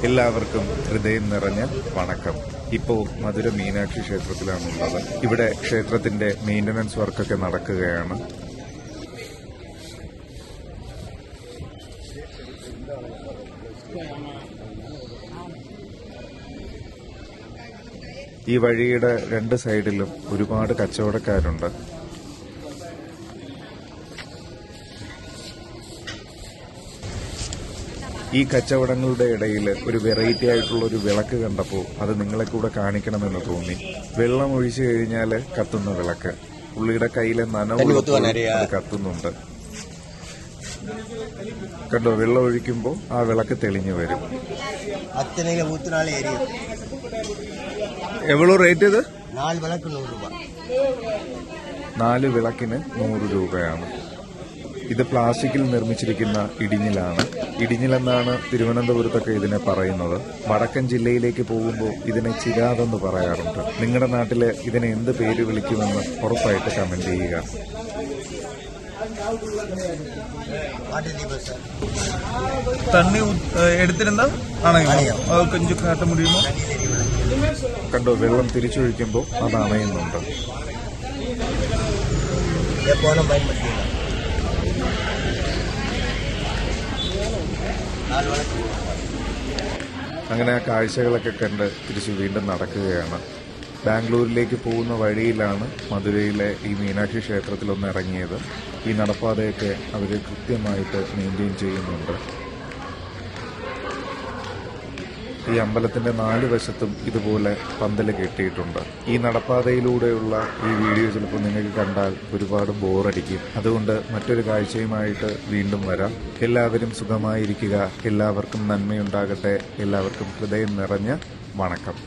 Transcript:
എല്ലാവർക്കും ഹൃദയം നിറഞ്ഞ വണക്കം. ഇപ്പോൾ മധുര മീനാക്ഷി ക്ഷേത്രത്തിലാണുള്ളത്. ഇവിടെ ക്ഷേത്രത്തിന്റെ മെയിന്റനൻസ് വർക്കൊക്കെ നടക്കുകയാണ്. ഈ വഴിയുടെ രണ്ട് സൈഡിലും ഒരുപാട് കച്ചവടക്കാരുണ്ട്. ഈ കച്ചവടങ്ങളുടെ ഇടയിൽ ഒരു വെറൈറ്റി ആയിട്ടുള്ള ഒരു വിളക്ക് കണ്ടപ്പോൾ അത് നിങ്ങളെ കൂടെ കാണിക്കണമെന്ന് തോന്നി. വെള്ളം ഒഴിച്ചു കഴിഞ്ഞാൽ കത്തുന്ന വിളക്ക്. പുള്ളിയുടെ കയ്യിലെ നനവ് അത് കത്തുന്നുണ്ട്. കണ്ടോ, വെള്ളം ഒഴിക്കുമ്പോൾ ആ വിളക്ക് തെളിഞ്ഞു വരും. എവ്വളോ റേറ്റ് ഇത്? 4 വിളക്കിന് 100 രൂപയാണ്. ഇത് പ്ലാസ്റ്റിക്കിൽ നിർമ്മിച്ചിരിക്കുന്ന ഇടിഞ്ഞിലാണ്. ഇടിഞ്ഞിലെന്നാണ് തിരുവനന്തപുരത്തൊക്കെ ഇതിനെ പറയുന്നത്. വടക്കൻ ജില്ലയിലേക്ക് പോകുമ്പോൾ ഇതിനെ ചിരാതെന്ന് പറയാറുണ്ട്. നിങ്ങളുടെ നാട്ടില് ഇതിനെ എന്ത് പേര് വിളിക്കുമെന്ന് ഉറപ്പായിട്ട് കമന്റ് ചെയ്യുക. തണ്ണി എടുത്തിരുന്ന കൊഞ്ചു കാട്ട മുടിയുമോ? കണ്ടോ, വെള്ളം തിരിച്ചൊഴിക്കുമ്പോൾ അത് അണയുന്നുണ്ട്. അങ്ങനെ ആ കാഴ്ചകളൊക്കെ കണ്ട് തിരിച്ച് വീണ്ടും നടക്കുകയാണ്. ബാംഗ്ലൂരിലേക്ക് പോകുന്ന വഴിയിലാണ് മധുരയിലെ ഈ മീനാക്ഷി ക്ഷേത്രത്തിലൊന്ന് ഇറങ്ങിയത്. ഈ നടപ്പാതയൊക്കെ അവർ കൃത്യമായിട്ട് മെയിൻറ്റെയിൻ ചെയ്യുന്നുണ്ട്. ഈ അമ്പലത്തിന്റെ 4 വശത്തും ഇതുപോലെ പന്തല് കെട്ടിയിട്ടുണ്ട്. ഈ നടപ്പാതയിലൂടെയുള്ള ഈ വീഡിയോ ചിലപ്പോൾ നിങ്ങൾക്ക് കണ്ടാൽ ഒരുപാട് ബോറടിക്കും. അതുകൊണ്ട് മറ്റൊരു കാഴ്ചയുമായിട്ട് വീണ്ടും വരാം. എല്ലാവരും സുഖമായിരിക്കുക. എല്ലാവർക്കും നന്മയുണ്ടാകട്ടെ. എല്ലാവർക്കും ഹൃദയം നിറഞ്ഞ വണക്കം.